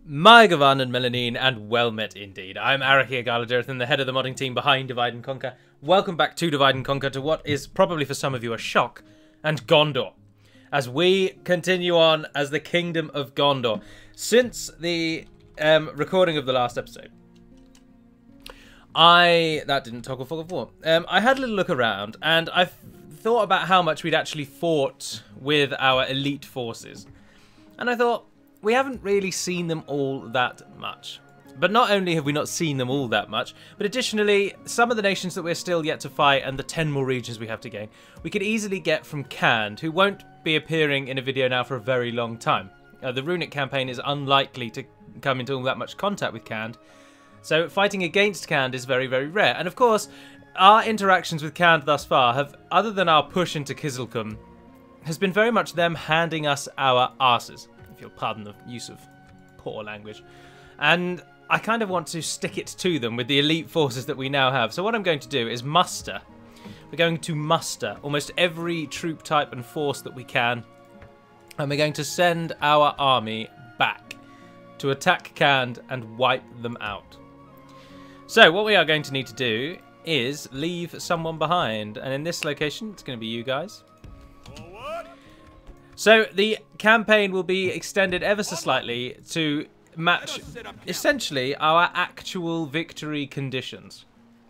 My Gavan and Melanine, and well met indeed. I'm Arakia Galaderathan, the head of the modding team behind Divide and Conquer. Welcome back to Divide and Conquer, to what is probably for some of you a shock, and Gondor. As we continue on as the Kingdom of Gondor. Since the recording of the last episode, that didn't toggle fog of war. I had a little look around, and I thought about how much we'd actually fought with our elite forces. And I thought, we haven't really seen them all that much. But not only have we not seen them all that much, but additionally, some of the nations that we're still yet to fight and the 10 more regions we have to gain, we could easily get from Khand, who won't be appearing in a video now for a very long time. The Runic campaign is unlikely to come into all that much contact with Khand, so fighting against Khand is very, very rare. And of course, our interactions with Khand thus far have, other than our push into Kizilkum, has been very much them handing us our arses, if you'll pardon the use of poor language. And I kind of want to stick it to them with the elite forces that we now have. So what I'm going to do is muster. We're going to muster almost every troop type and force that we can. And we're going to send our army back to attack Khand and wipe them out. So what we are going to need to do is leave someone behind. And in this location, it's going to be you guys. So the campaign will be extended ever so slightly to match essentially our actual victory conditions.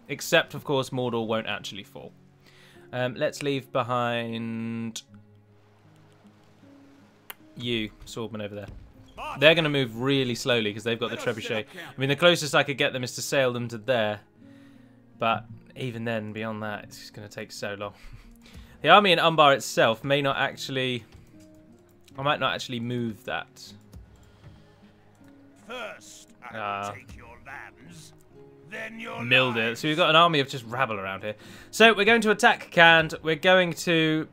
Except, of course, Mordor won't actually fall. Let's leave behind you, Swordman, over there. They're going to move really slowly because they've got the trebuchet. I mean, the closest I could get them is to sail them to there. But even then, beyond that, it's just going to take so long. The army in Umbar itself may not actually... I might not actually move that. First, I'll take your lands, then your Milled lives. it. So we've got an army of just rabble around here. So we're going to attack Khand. We're going to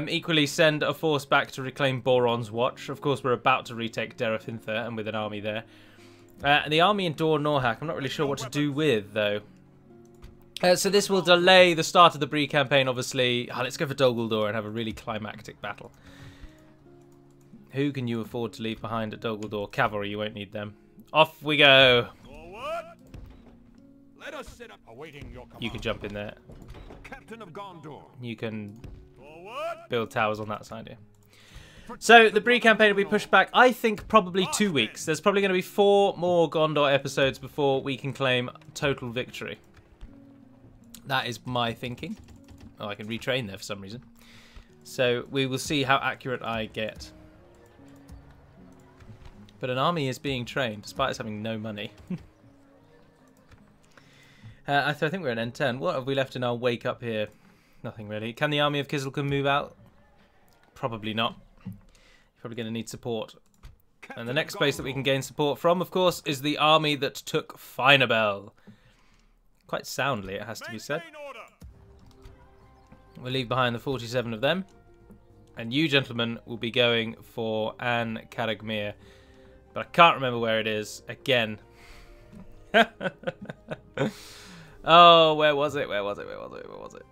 equally send a force back to reclaim Boron's Watch. Of course, we're about to retake Derethintha, and with an army there. And the army in Dor Norhak, I'm not really sure what to do with, though. So this will delay the start of the Bree campaign, obviously. Let's go for Dol Guldur and have a really climactic battle. Who can you afford to leave behind at Dol Guldur? Cavalry, you won't need them. Off we go. Forward. Let us sit up awaiting your command. You can jump in there. Captain of Gondor. You can Forward. build towers on that side here. So the Bree campaign will be pushed back, I think, probably 2 weeks. There's probably going to be 4 more Gondor episodes before we can claim total victory. That is my thinking. Oh, I can retrain there for some reason. So we will see how accurate I get. But an army is being trained, despite us having no money. I think we're at N10. What have we left in our wake up here? Nothing really. Can the army of Kizilkum move out? Probably not. Probably going to need support. And the next base that we can gain support from, of course, is the army that took Finabel. Quite soundly, it has to be said. We'll leave behind the 47 of them. And you, gentlemen, will be going for An Karagmir. But I can't remember where it is. Again. Oh, where was it? Where was it? Where was it? Where was it?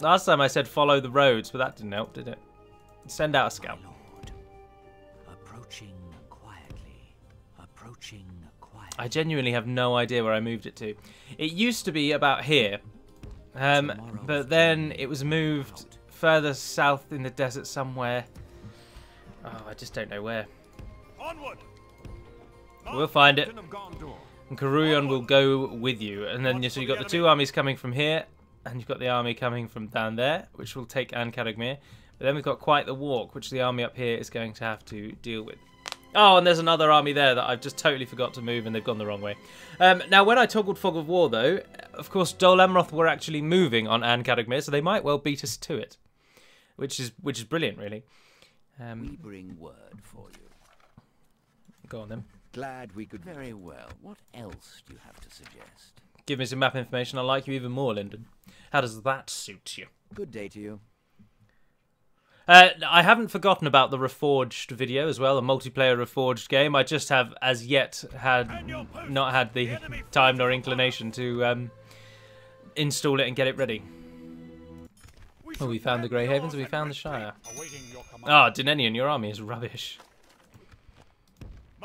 Last time I said follow the roads, but that didn't help, did it? Send out a scout. Lord, approaching quietly. Approaching quietly. I genuinely have no idea where I moved it to. It used to be about here. But then it was moved further south in the desert somewhere. Oh, I just don't know where. Onward. We'll find it. And Caruyon will go with you. And then so you've got the 2 armies coming from here. And you've got the army coming from down there, which will take An Karagmir. But then we've got quite the walk, which the army up here is going to have to deal with. Oh, and there's another army there that I've just totally forgot to move, and they've gone the wrong way. Now, when I toggled Fog of War, though, of course, Dol Amroth were actually moving on An Karagmir, so they might well beat us to it. Which is brilliant, really. We bring word for you. Go on, then. Glad we could. Very well. What else do you have to suggest? Give me some map information. I'll like you even more, Lyndon. How does that suit you? Good day to you. I haven't forgotten about the Reforged video as well, a multiplayer Reforged game. I just have, as yet, not had the time nor inclination to install it and get it ready. Oh, we found the Grey Havens and we found the Shire. Ah, Dinenian, your army is rubbish.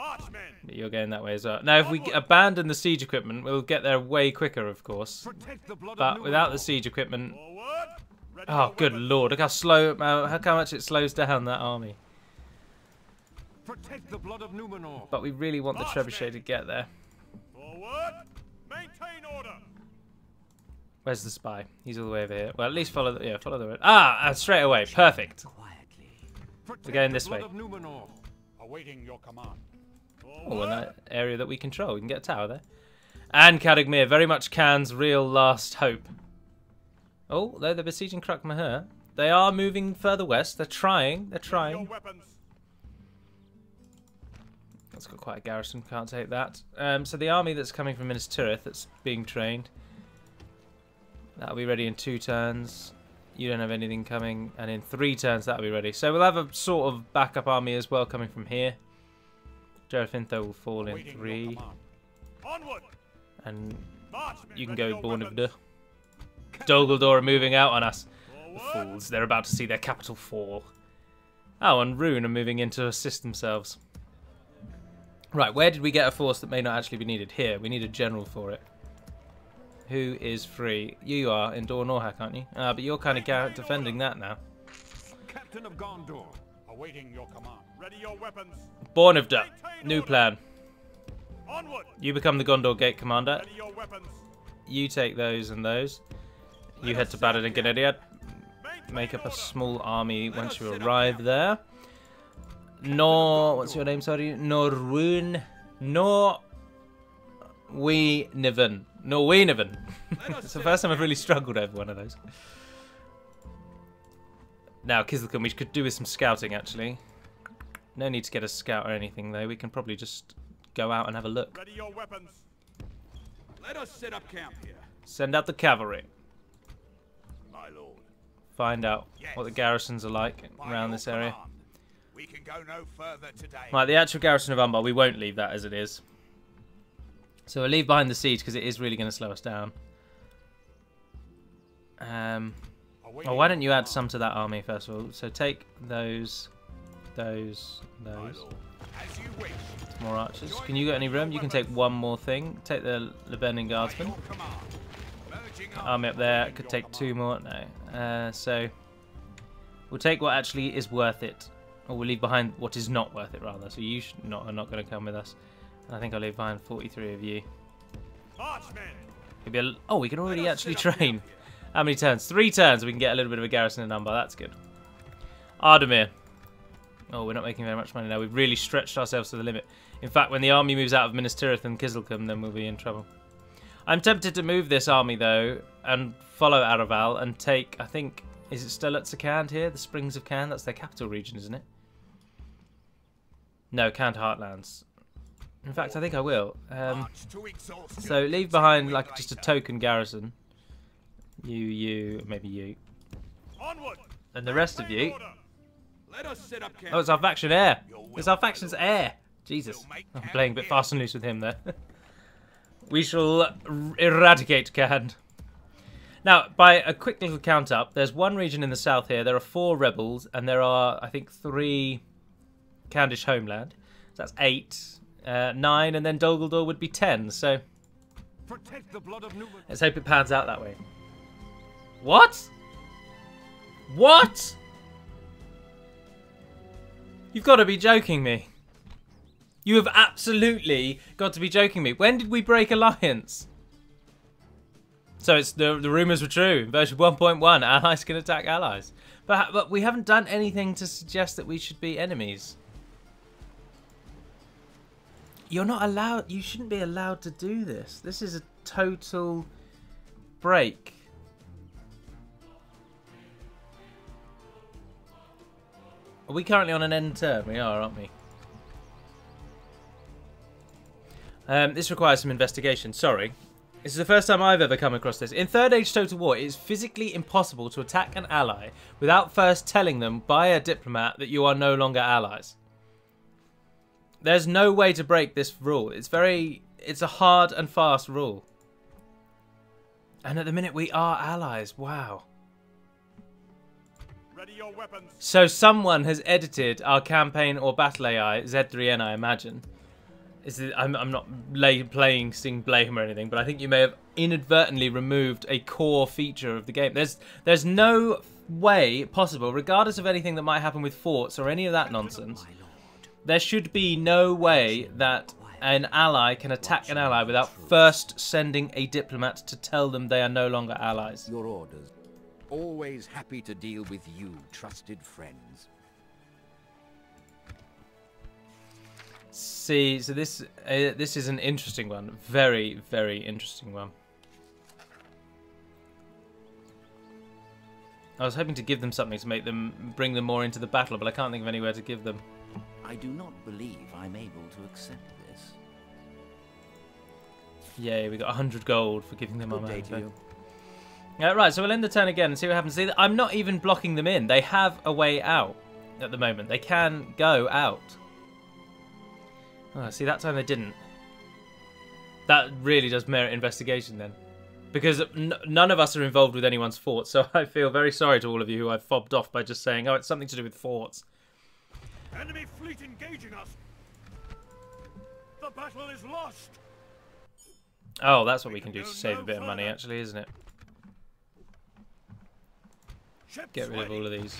Marchmen. You're going that way as well. Now, if we abandon the siege equipment, we'll get there way quicker, of course. Protect the blood But of without the siege equipment... Forward. Ready Oh, your good weapons. lord. Look how slow... Look how much it slows down that army. Protect the blood of Numenor. But we really want the trebuchet to get there. Forward. Maintain order. Where's the spy? He's all the way over here. Well, at least follow the... Yeah, follow the road. Ah! Straight away. Perfect. Quietly. We're going this way. Awaiting your command. Oh, in that area that we control. We can get a tower there. And Kadagmir, very much Khan's real last hope. Oh, they're besieging Kruk Mahur. They are moving further west. They're trying. They're Your trying. weapons. That's got quite a garrison. Can't take that. So the army that's coming from Minas Tirith that's being trained. That'll be ready in 2 turns. You don't have anything coming. And in 3 turns, that'll be ready. So we'll have a sort of backup army as well coming from here. Jerafintho will fall in Awaiting your 3. command. Onward. And Marchmen. you can ready go your Born of weapons. the Dogaldor are moving out on us. The Forward. fools. They're about to see their capital fall. Oh, and Rune are moving in to assist themselves. Right, where did we get a force that may not actually be needed? Here, we need a general for it. Who is free? You are in Dor Norhak, aren't you? But you're kind of defending that now. Captain of Gondor. Awaiting your command. Ready your weapons. Born of the new plan. Onward. You become the Gondor Gate Commander. Ready your weapons. You take those and those. You head to Badad and Genediad. Maintain Make up a order. small army once you arrive there. What's your name, sorry? Norwin. Norwiniven. It's the first time I've really struggled over one of those. Now, Kizilkan, we could do with some scouting, actually. No need to get a scout or anything, though. We can probably just go out and have a look. Ready your weapons. Let us set up camp here. Send out the cavalry. My lord. Find out what the garrisons are like By around your this area. command. We can go no further today. Right, the actual garrison of Umbar, we won't leave that as it is. So we'll leave behind the siege because it is really going to slow us down. Oh, why don't you add some to that army first of all? So take those. My lord. As you wish. More archers. Can you get any room? You can take one more thing. Take the Lebanon By guardsmen. your command. Merging up. Army up there. Awaiting Could your take 2 command. more. No. So we'll take what actually is worth it. Or we'll leave behind what is not worth it, rather. So you are not going to come with us. And I think I'll leave behind 43 of you. Marchmen. Maybe oh, we can already Let us actually set up train. camp here. How many turns? 3 turns. We can get a little bit of a garrison in Umbar. That's good. Ardamir. Oh, we're not making very much money now. We've really stretched ourselves to the limit. In fact, when the army moves out of Minas Tirith and Kizilkan, then we'll be in trouble. I'm tempted to move this army, though, and follow Araval and take, I think, is it Stolat Sakand here? The Springs of Khand? That's their capital region, isn't it? No, Khand Heartlands. In fact, I think I will. March to exhaustion. So leave behind like just a token garrison. You, maybe you. Onward. And the rest of Maintain you. order. Let us set up camp. Oh, it's our faction heir. It's our faction's heir. Jesus. We'll make I'm camp playing a bit here. fast and loose with him there. We shall eradicate Khand. Now, by a quick little count up, there's 1 region in the south here. There are 4 rebels, and there are, I think, 3 Khandish homeland. So that's 8, 9, and then Dol Guldur would be 10. So Protect the blood of Numenor. let's hope it pans out that way. What? What? You've got to be joking me. You have absolutely got to be joking me. When did we break alliance? So it's the rumours were true. Version 1.1, allies can attack allies. But we haven't done anything to suggest that we should be enemies. You're not allowed. You shouldn't be allowed to do this. This is a total break. Are we currently on an end turn? We are, aren't we? This requires some investigation. Sorry. This is the first time I've ever come across this. In Third Age Total War, it is physically impossible to attack an ally without first telling them by a diplomat that you are no longer allies. There's no way to break this rule. It's a hard and fast rule. And at the minute we are allies. Wow. Ready your weapons. So someone has edited our campaign or battle AI, Z3N I imagine, I'm not playing Sing Blame or anything, but I think you may have inadvertently removed a core feature of the game. There's no way possible, regardless of anything that might happen with forts or any of that nonsense, there should be no way that an ally can attack an ally without first sending a diplomat to tell them they are no longer allies. Your orders. Always happy to deal with you, trusted friends. See, so this is an interesting one. Very, very interesting one. I was hoping to give them something to bring them more into the battle, but I can't think of anywhere to give them. I do not believe I'm able to accept this. Yay, we got 100 gold for giving them our Good day to you. Right, so we'll end the turn again and see what happens. See, I'm not even blocking them in. They have a way out at the moment. They can go out. Oh, see, that time they didn't. That really does merit investigation then. Because none of us are involved with anyone's forts, so I feel very sorry to all of you who I've fobbed off by just saying, oh, it's something to do with forts. Enemy fleet engaging us. The battle is lost. Oh, that's what we can do to save a bit of money, actually, isn't it? Get rid of all of these.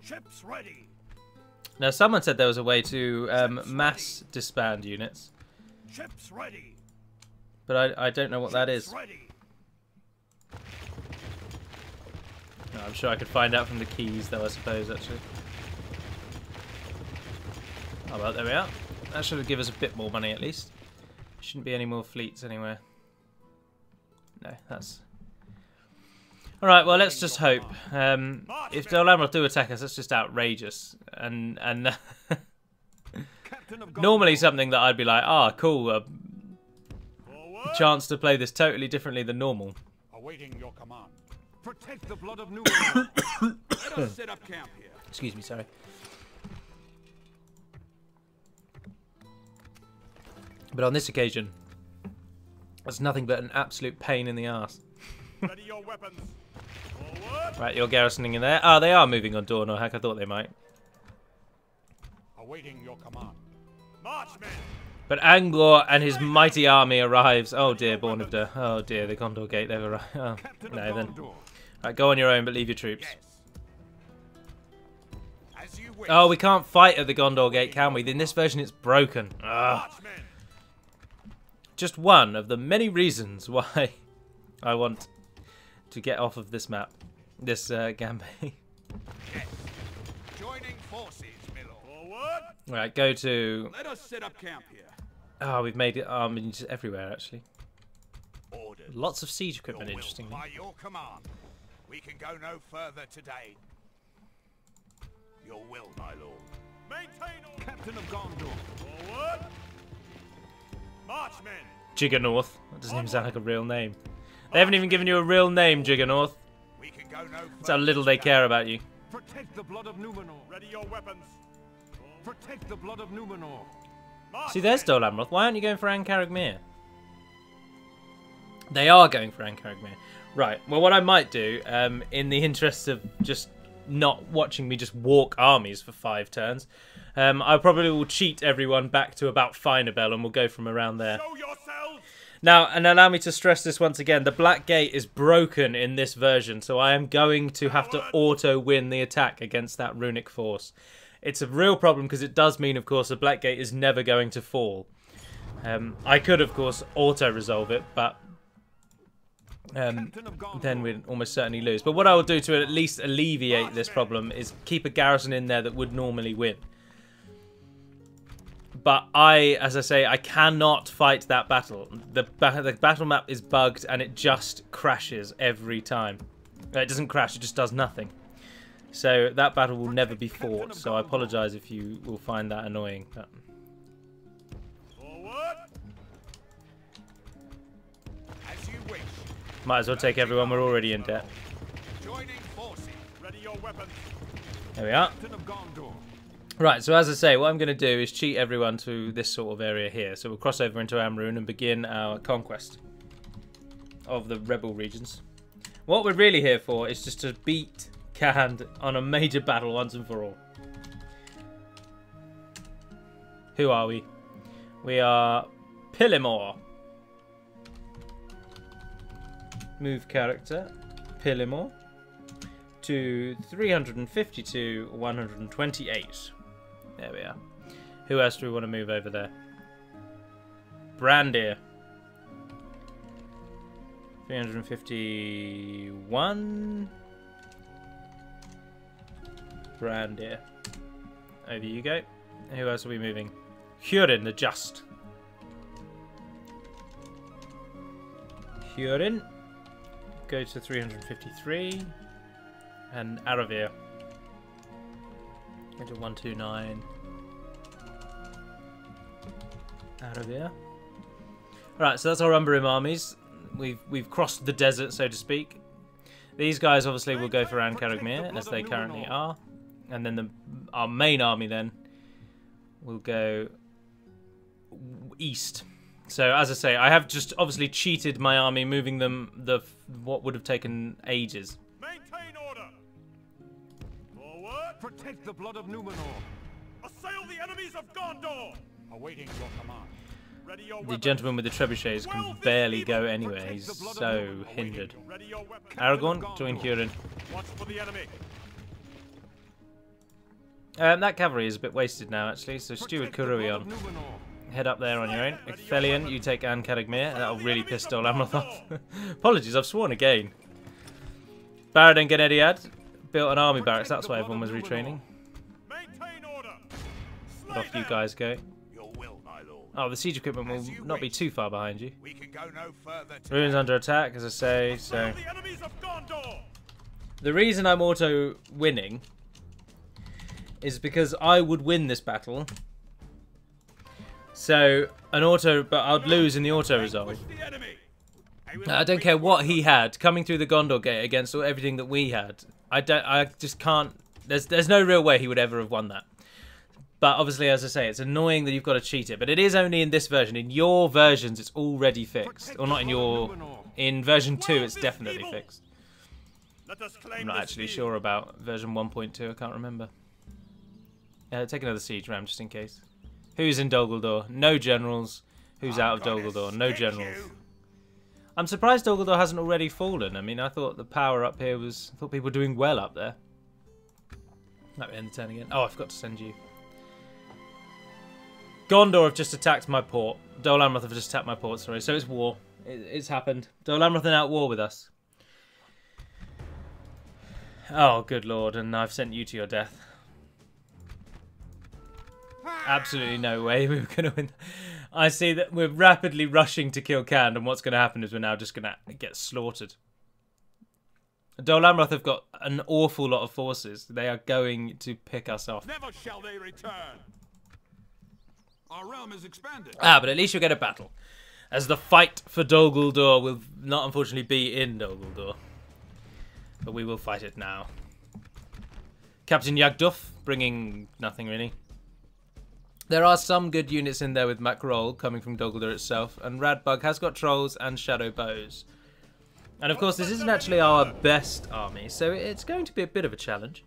Ships ready. Now, someone said there was a way to mass disband units. Ships ready. But I don't know what that is. Ready. No, I'm sure I could find out from the keys, though, I suppose, actually. Oh, well, there we are. That should give us a bit more money, at least. Shouldn't be any more fleets anywhere. No, that's... Alright, well, let's just hope. If Amroth do attack us, that's just outrageous. And normally something that I'd be like, ah, cool, chance to play this totally differently than normal. Awaiting your command. Protect the blood of Numenor. Let us set up camp here. Excuse me, sorry. But on this occasion, it's nothing but an absolute pain in the arse. Ready your weapons. Forward. Right, you're garrisoning in there. Oh, they are moving on Dornor. Heck, I thought they might. Awaiting your command. Marchmen. But Angor and his mighty army arrives. Oh dear, Born of the... Oh dear, the Gondor Gate, they've arrived. Oh, no then. Right, go on your own, but leave your troops. As you wish. Oh, we can't fight at the Gondor Gate, can we? In this version, it's broken. Ugh. Just one of the many reasons why I want to get off of this map, this Gambay. Yes. Joining forces, Milord. Forward. Right, go to... Let us set up camp here. Oh, we've made it armies everywhere, actually. Orders. Lots of siege equipment, Your will interestingly. by your command. We can go no further today. Your will, my lord. Maintain order. Captain of Gondor. Forward. Marchmen. Jiggernorth. That doesn't even sound like a real name. They haven't even given you a real name, Jiggernorth. We can go no That's how little they care about you. Protect the blood of Numenor. Ready your weapons. Protect the blood of Numenor. See, there's Dol Amroth. Why aren't you going for Ancaragmir? They are going for Ancaragmir. Right, well, what I might do, in the interest of just not watching me just walk armies for 5 turns, I probably will cheat everyone back to about Finabel and we'll go from around there. Show yourselves. Now, and allow me to stress this once again, the Black Gate is broken in this version, so I am going to have to auto-win the attack against that runic force. It's a real problem because it does mean, of course, the Black Gate is never going to fall. I could, of course, auto-resolve it, but then we'd almost certainly lose. But what I will do to at least alleviate this problem is keep a garrison in there that would normally win. But as I say, I cannot fight that battle. The battle map is bugged and it just crashes every time. It doesn't crash, it just does nothing. So that battle will never be fought, so I apologise if you will find that annoying. But... Forward. As you wish. might as well take everyone, we're already in debt. Joining forces. Ready your weapons. There we are. Captain of Gondor. Right, so as I say, what I'm going to do is cheat everyone to this sort of area here. So we'll cross over into Amroon and begin our conquest of the rebel regions. What we're really here for is just to beat Khand on a major battle once and for all. Who are we? We are Pillimore. Move character, Pillimore, to 352, 128. There we are. Who else do we want to move over there? Brandir. 351. Brandir. Over you go. Who else are we moving? Hurin the Just. Hurin. Go to 353. And Aravir. Go to 129. Aravir. Alright, so that's our Umbarim armies. We've crossed the desert, so to speak. These guys obviously will go for Ankaragmir, as they currently are. And then our main army then will go east. So as I say, I have just obviously cheated my army, moving them what would have taken ages. Maintain order. Forward. Protect the blood of Numenor. Assail the enemies of Gondor. Awaiting your command. Ready your The weapons. gentleman with the trebuchets can barely go anywhere. He's so hindered. Aragorn, join Hurin. Watch for the enemy. That cavalry is a bit wasted now, actually. So Steward Kuruion, head up there on your own. Ithelion, you take Ankaragmir. That'll really piss Dol Amroth off. Apologies, I've sworn again. Barad and Genediad built an army barracks. That's why everyone was retraining. Maintain order. But off you guys go. Your will, my lord. Oh, the siege equipment will not be too far behind you. We can go no further. Ruins under attack, as I say. So Assail the enemies of Gondor. the reason I'm auto winning is because I would win this battle. So an auto, but I'd lose in the auto resolve. The enemy. I don't care what he had coming through the Gondor gate against everything that we had. I just can't. There's no real way he would ever have won that. But obviously, as I say, it's annoying that you've got to cheat it. But it is only in this version. In your versions, it's already fixed. Or not in your... In version 2, it's definitely fixed. Let us claim I'm not this actually field. sure about version 1.2. I can't remember. Take another siege ram just in case. Who's in Dol Guldur? No generals. Who's out of Dol Guldur? No generals. I'm surprised Dol Guldur hasn't already fallen. I mean, I thought the power up here was... I thought people were doing well up there. Might be end the turn again. Oh, I forgot to send you. Gondor have just attacked my port. Dol Amroth have just attacked my port, sorry. So it's war. It's happened. Dol Amroth are now at war with us. Oh, good lord. And I've sent you to your death. Absolutely no way we were going to win. I see that we're rapidly rushing to kill Khand, and what's going to happen is we're now just going to get slaughtered. Dol Amroth have got an awful lot of forces. They are going to pick us off. Never shall they return. Our realm is expanded. Ah, but at least you'll get a battle. As the fight for Dol Guldur will not unfortunately be in Dol Guldur. But we will fight it now. Captain Yagduf, bringing nothing really. There are some good units in there with Macrol coming from Dol Guldur itself, and Radbug has got trolls and shadow bows. And of course, this isn't actually our best army, so it's going to be a bit of a challenge.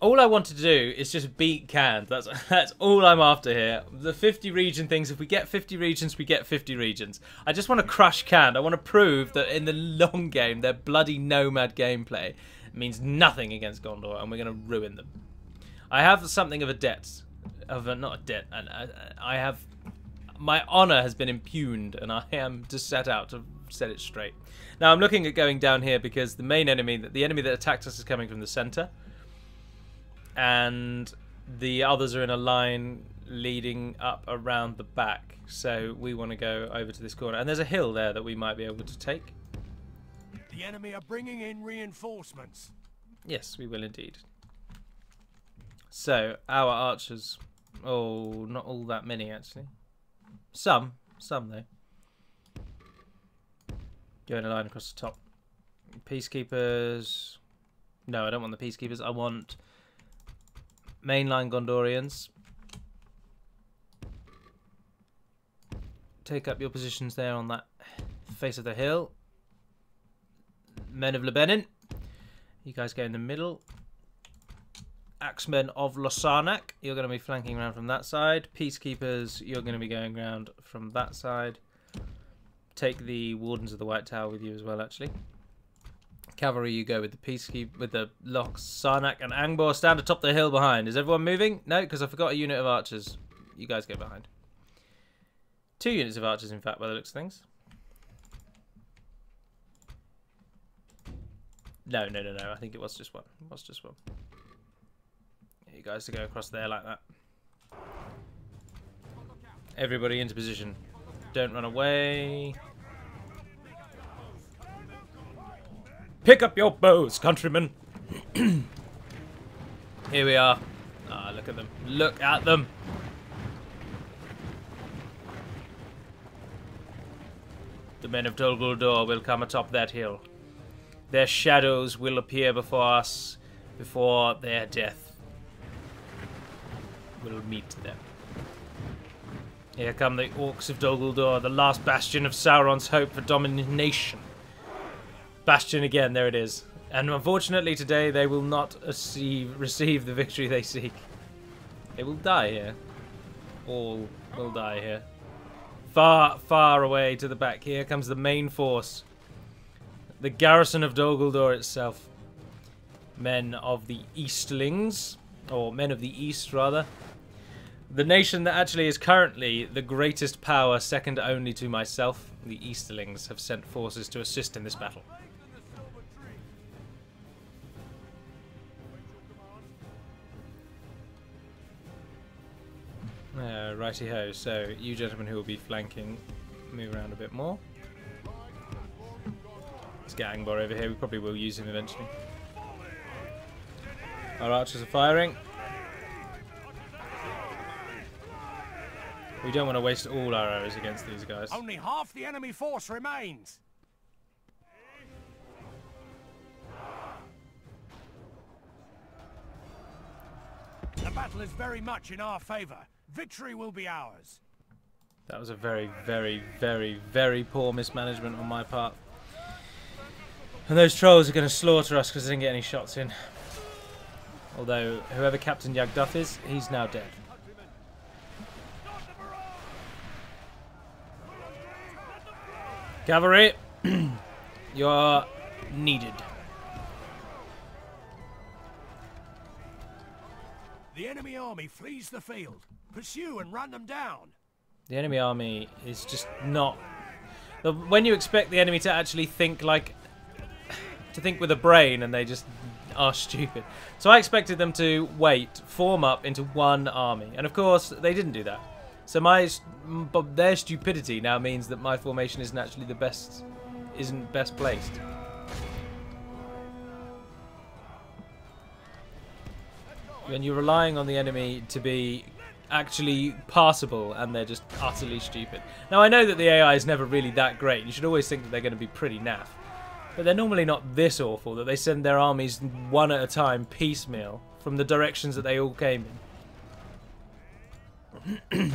All I want to do is just beat Khand. That's all I'm after here. The 50 region things, if we get 50 regions, we get 50 regions. I just want to crush Khand. I want to prove that in the long game, their bloody nomad gameplay means nothing against Gondor, and we're going to ruin them. I have something of a debt. Not a debt. I have... My honour has been impugned, and I am just set out to set it straight. Now, I'm looking at going down here because the main enemy, the enemy that attacked us is coming from the centre. And the others are in a line leading up around the back. So we want to go over to this corner. And there's a hill there that we might be able to take. The enemy are bringing in reinforcements. Yes, we will indeed. So, our archers... Oh, not all that many, actually. Some though. Going a line across the top. Peacekeepers... No, I don't want the Peacekeepers. I want... mainline Gondorians. Take up your positions there on that face of the hill. Men of Lebanon, you guys go in the middle. Axemen of Losarnak, you're going to be flanking around from that side. Peacekeepers, you're going to be going around from that side. Take the Wardens of the White Tower with you as well, actually. Cavalry, you go with the Peacekeeper, with the Losarnak and Angbor. Stand atop the hill behind. Is everyone moving? No, because I forgot a unit of archers. You guys go behind. 2 units of archers, in fact, by the looks of things. No. I think it was just one. It was just one. You guys to go across there like that. Everybody into position. Don't run away. Pick up your bows, countrymen. Here we are. Ah, look at them. Look at them. The men of Dol Guldur will come atop that hill. Their shadows will appear before us, before their death will meet them. Here come the orcs of Dol Guldur, the last bastion of Sauron's hope for domination. Bastion again, there it is. And unfortunately today they will not receive the victory they seek. They will die here. All will die here. Far, far away to the back. Here comes the main force. The garrison of Dol Guldur itself. Men of the Eastlings. Or men of the East, rather. The nation that actually is currently the greatest power, second only to myself. The Easterlings have sent forces to assist in this battle. Righty-ho, so you gentlemen who will be flanking, move around a bit more. Let's get Angbor over here, we probably will use him eventually. Our archers are firing. We don't want to waste all our arrows against these guys. Only half the enemy force remains. The battle is very much in our favor. Victory will be ours. That was a very, very, very, very poor mismanagement on my part. And those trolls are going to slaughter us because they didn't get any shots in. Although, whoever Captain Yagduff is, he's now dead. Cavalry, you're needed. The enemy army flees the field. Pursue and run them down. The enemy army is just not... When you expect the enemy to actually think like... to think with a brain, and they just are stupid. So I expected them to wait, form up into one army. And of course, they didn't do that. So their stupidity now means that my formation isn't actually the best... isn't best placed. When you're relying on the enemy to be actually passable and they're just utterly stupid. Now I know that the AI is never really that great. You should always think that they're going to be pretty naff. But they're normally not this awful that they send their armies one at a time piecemeal from the directions that they all came in.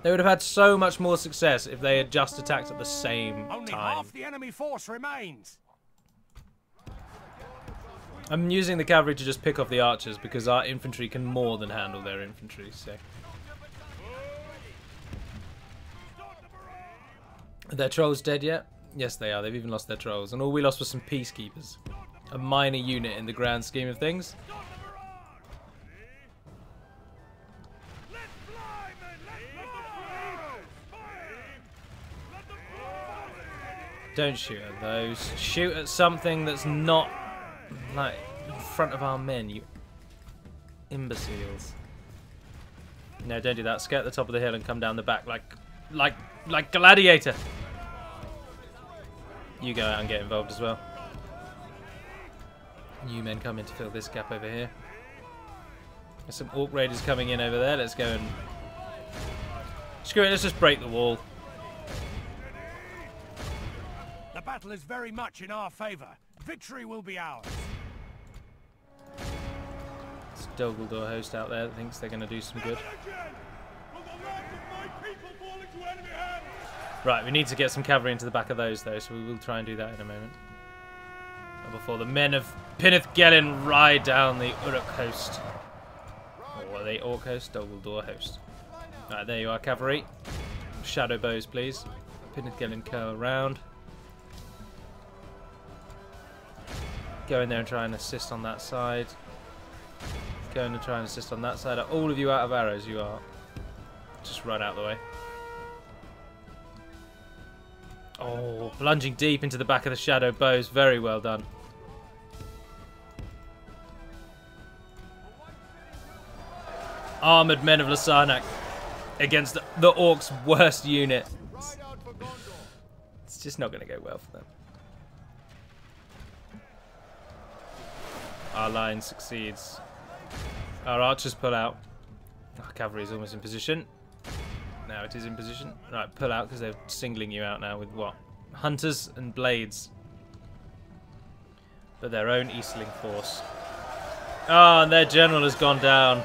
They would have had so much more success if they had just attacked at the same Only time. half the enemy force remains. I'm using the cavalry to just pick off the archers because our infantry can more than handle their infantry, so... Are their trolls dead yet? Yes, they are. They've even lost their trolls. And all we lost was some peacekeepers. A minor unit in the grand scheme of things. Don't shoot at those. Shoot at something that's not... like, in front of our men, you imbeciles. No, don't do that. Skirt the top of the hill and come down the back like Gladiator. You go out and get involved as well. You men come in to fill this gap over here. There's some Orc Raiders coming in over there. Let's go and... screw it, let's just break the wall. The battle is very much in our favor. Victory will be ours. It's Dol Guldur host out there that thinks they're going to do some good. Right, we need to get some cavalry into the back of those, though, so we will try and do that in a moment. Before the men of Pinnith Gelin ride down the Uruk host. Or the Orc host, Dumbledore host. Right, there you are, cavalry. Shadow bows, please. Pinnith Gelin curl around. Go in there and try and assist on that side. Go in and try and assist on that side. Are all of you out of arrows? You are. Just run out of the way. Oh, plunging deep into the back of the shadow bows. Very well done. Armoured men of Lasarnak against the Orcs' worst unit. It's just not going to go well for them. Our line succeeds. Our archers pull out. Our cavalry is almost in position. Now it is in position. Right, pull out because they're singling you out now with what? Hunters and blades. But their own Eastling force. Oh, and their general has gone down.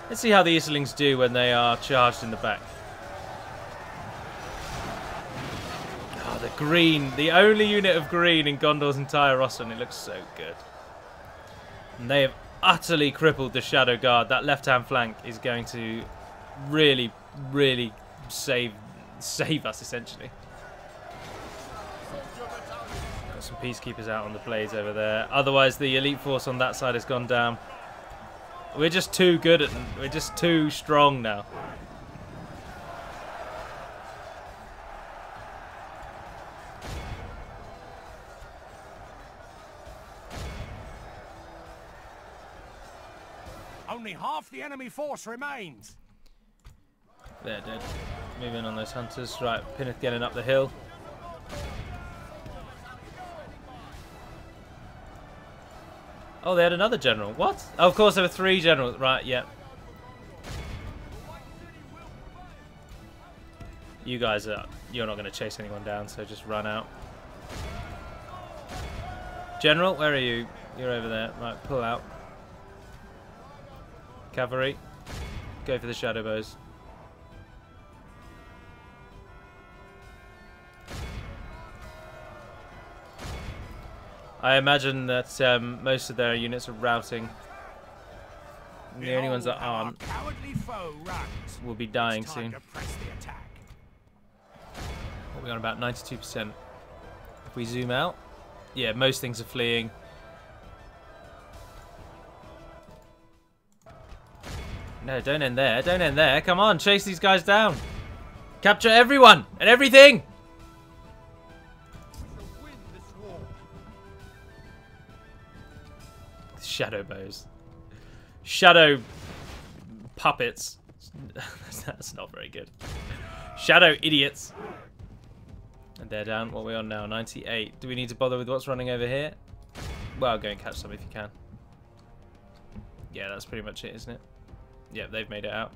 Let's see how the Eastlings do when they are charged in the back. Oh, the green. The only unit of green in Gondor's entire roster, and it looks so good. And they have utterly crippled the Shadow Guard. That left-hand flank is going to really, really save us, essentially. Got some peacekeepers out on the blades over there. Otherwise, the elite force on that side has gone down. We're just too good at them. We're just too strong now. Only half the enemy force remains. They're dead. Moving on those hunters. Right, Pinnith getting up the hill. Oh, they had another general. What? Oh, of course, there were 3 generals. Right, yeah. You guys are... You're not going to chase anyone down, so just run out. General, where are you? You're over there. Right, pull out. Cavalry. Go for the shadow bows. I imagine that most of their units are routing. And the only ones that aren't will be dying soon. We're on about 92%. If we zoom out, yeah, most things are fleeing. No, don't end there. Don't end there. Come on, chase these guys down. Capture everyone and everything. Shadow bows. Shadow puppets. That's not very good. Shadow idiots. And they're down. What are we on now? 98. Do we need to bother with what's running over here? Well, go and catch some if you can. Yeah, that's pretty much it, isn't it? Yeah, they've made it out.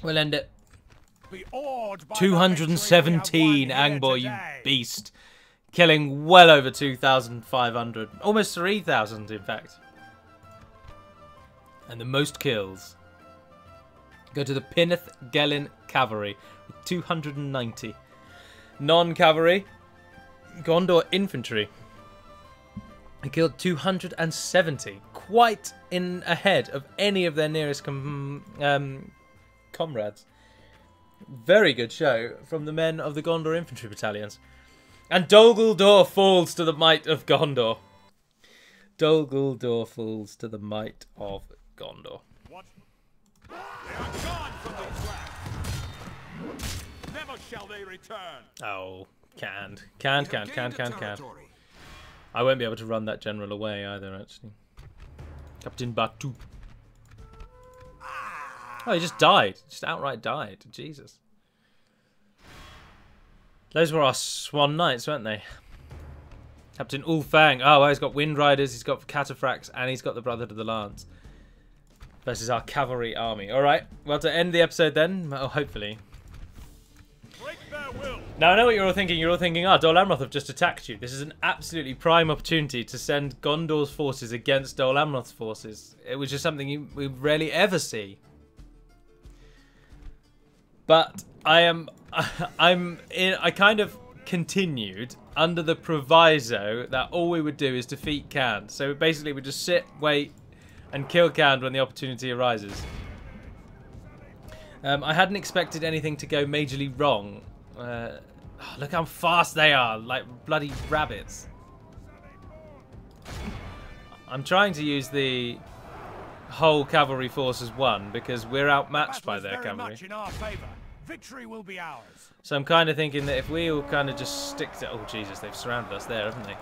We'll end it. 217 Angbor, you beast. Killing well over 2,500. Almost 3,000, in fact. And the most kills go to the Pinnith Gelin Cavalry with 290. Non-cavalry, Gondor Infantry. They killed 270. Quite in ahead of any of their nearest comrades. Very good show from the men of the Gondor Infantry Battalions. And Dol Guldur falls to the might of Gondor. Dol Guldur falls to the might of Gondor. What? They are gone from the land. Never shall they return. Oh, canned. Canned. I won't be able to run that general away either, actually. Captain Batu. Oh, he just died. Just outright died. Jesus. Those were our Swan Knights, weren't they? Captain Ulfang. Oh, well, he's got Wind Riders, he's got Cataphracts, and he's got the Brotherhood of the Lance. Versus our cavalry army. Alright, well, to end the episode then, well, hopefully. Break their will. Now, I know what you're all thinking. You're all thinking, oh, Dol Amroth have just attacked you. This is an absolutely prime opportunity to send Gondor's forces against Dol Amroth's forces. It was just something we rarely ever see. But I kind of continued under the proviso that all we would do is defeat Khand. So basically we just sit, wait, and kill Khand when the opportunity arises. I hadn't expected anything to go majorly wrong. Look how fast they are, like bloody rabbits. I'm trying to use the whole cavalry force as one because we're outmatched by their cavalry. Much in our favor. Victory will be ours. So I'm kind of thinking that if we all kind of just stick to... Oh, Jesus, they've surrounded us there, haven't they?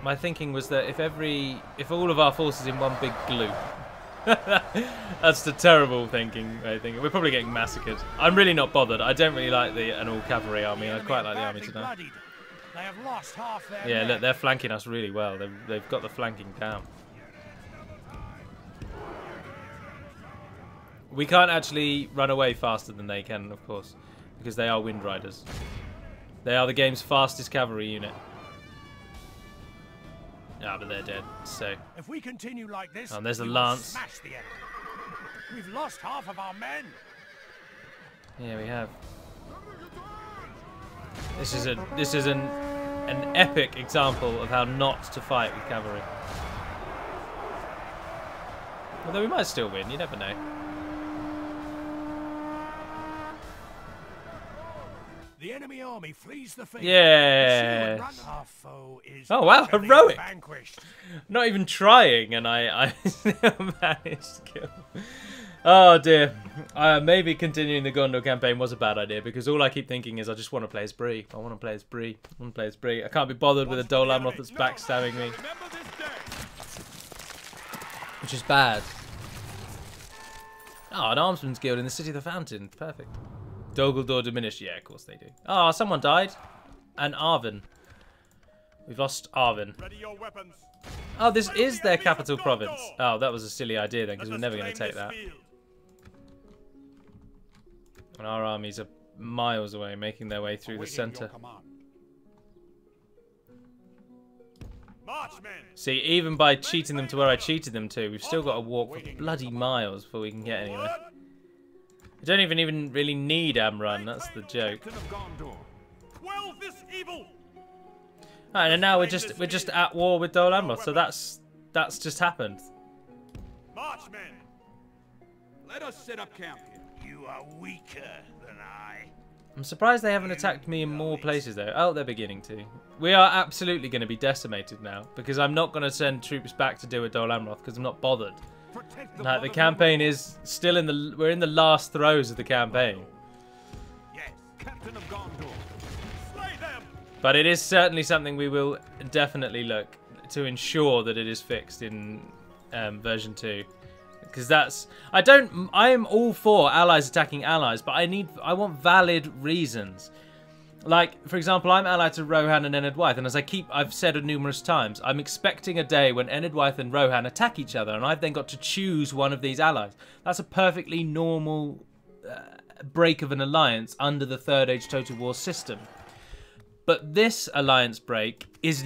My thinking was that if all of our forces in one big gloop... That's the terrible thinking. I think we're probably getting massacred. I'm really not bothered. I don't really like an all-cavalry army. I quite like the army tonight. They have lost half their yeah, look, they're flanking us really well. They've got the flanking down. We can't actually run away faster than they can, of course, because they are Wind Riders. They are the game's fastest cavalry unit. Ah, but they're dead. So. If we continue like this, and there's a lance. Smash the enemy. We've lost half of our men. Yeah, we have. This is an epic example of how not to fight with cavalry. Although we might still win, you never know. The enemy army flees the field. Yeah. Our foe is oh wow, heroic! Vanquished. Not even trying, and I still managed to kill. Oh dear. Maybe continuing the Gondor campaign was a bad idea because all I keep thinking is I just want to play as Bree. I want to play as Bree. I want to play as Bree. I can't be bothered with a Dol Amroth that's backstabbing me, which is bad. Oh, an Armsman's Guild in the City of the Fountain. Perfect. Dol Guldur diminished. Yeah, of course they do. Oh, someone died. And Arvin. We've lost Arvin. Ready your weapons. Oh, this is their capital province. Oh, that was a silly idea then, because we're never going to take that. And our armies are miles away, making their way through the centre. See, even by cheating them to where I cheated them to, we've still got to walk for bloody miles before we can get anywhere. We don't even really need Amrun, that's the joke. Right, and now we're just at war with Dol Amroth, so that's just happened. Marchmen, let us set up camp here. You are weaker than I. I'm surprised they haven't attacked me in more places though. Oh, they're beginning to. We are absolutely going to be decimated now because I'm not going to send troops back to deal with Dol Amroth because I'm not bothered. Like, the campaign is still we're in the last throes of the campaign. Yes, Captain of Gondor. Slay them. But it is certainly something we will definitely look to ensure that it is fixed in version 2. Because I am all for allies attacking allies, but I want valid reasons. Like, for example, I'm allied to Rohan and Enedwaith, and as I've said numerous times, I'm expecting a day when Enedwaith and Rohan attack each other, and I've then got to choose one of these allies. That's a perfectly normal break of an alliance under the Third Age Total War system. But this alliance break is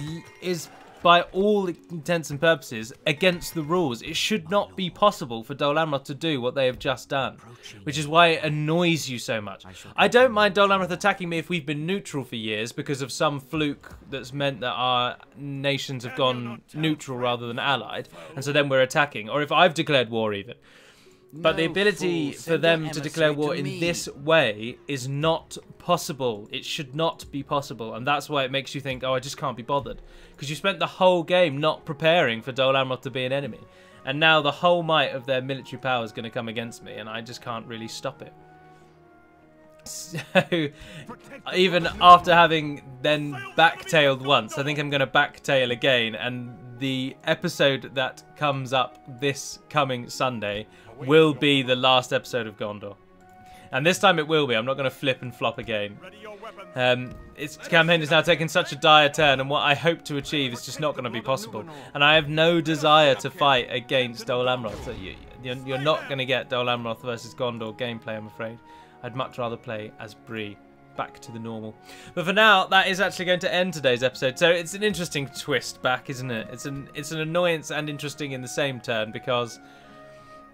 by all intents and purposes, against the rules. It should not be possible for Dol Amroth to do what they have just done, which is why it annoys you so much. I don't mind Dol Amroth attacking me if we've been neutral for years because of some fluke that's meant that our nations have gone neutral rather than allied, and so then we're attacking, or if I've declared war even. But the ability for them to declare war in this way is not possible. It should not be possible, and that's why it makes you think, oh, I just can't be bothered. Because you spent the whole game not preparing for Dol Amroth to be an enemy. And now the whole might of their military power is going to come against me, and I just can't really stop it. So, even after having then backtailed once, I think I'm going to backtail again, and the episode that comes up this coming Sunday will be the last episode of Gondor. And this time it will be. I'm not going to flip and flop again. Its campaign is now taking such a dire turn, and what I hope to achieve is just not going to be possible. And I have no desire to fight against Dol Amroth. So you're not going to get Dol Amroth versus Gondor gameplay, I'm afraid. I'd much rather play as Bree. Back to the normal. But for now, that is actually going to end today's episode. So it's an interesting twist back, isn't it? It's an annoyance and interesting in the same turn, because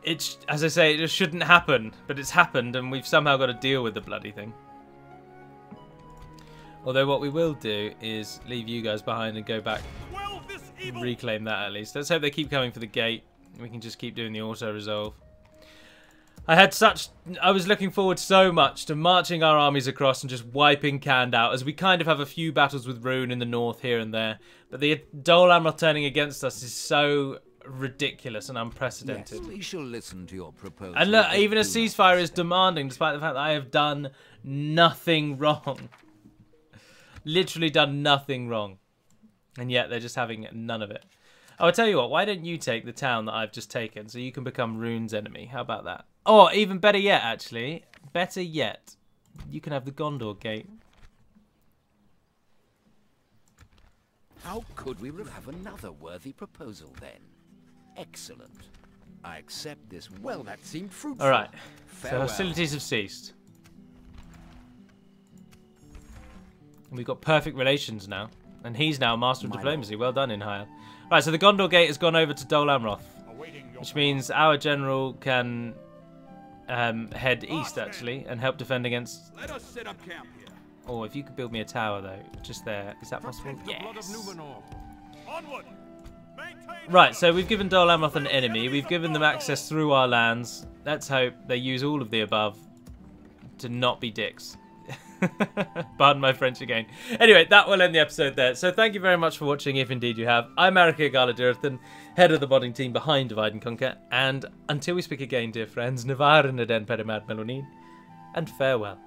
it's, as I say, it just shouldn't happen, but it's happened, and we've somehow got to deal with the bloody thing. Although what we will do is leave you guys behind and go back, reclaim that at least. Let's hope they keep coming for the gate. We can just keep doing the auto-resolve. I was looking forward so much to marching our armies across and just wiping Khand out, as we kind of have a few battles with Rune in the north here and there. But the Dol Amroth turning against us is so ridiculous and unprecedented. Yes, we shall listen to your proposal. And look, even a ceasefire is demanding, despite the fact that I have done nothing wrong. Literally done nothing wrong. And yet they're just having none of it. I'll tell you what, why don't you take the town that I've just taken so you can become Rune's enemy? How about that? Oh, even better yet, actually. Better yet, you can have the Gondor gate. How could we have another worthy proposal then? Excellent. I accept this. Well, that seemed fruitful. Alright, so Farewell. hostilities have ceased. And we've got perfect relations now. And he's now Master of Diplomacy. Well done, Inhale. Right, so the Gondor gate has gone over to Dol Amroth. Which means our general can head east, actually, and help defend against... Let us set up camp here. Oh, if you could build me a tower, though, just there. Is that possible? Yes. Onward. Maintain Right, so we've given Dol Amroth an enemy. We've given them access through our lands. Let's hope they use all of the above to not be dicks. Pardon my French again. Anyway, that will end the episode there. So thank you very much for watching, if indeed you have. I'm Marika Gala-Durathan, head of the modding team behind Divide and Conquer. And until we speak again, dear friends, Navar and Aden Pedimad Melonin, and farewell.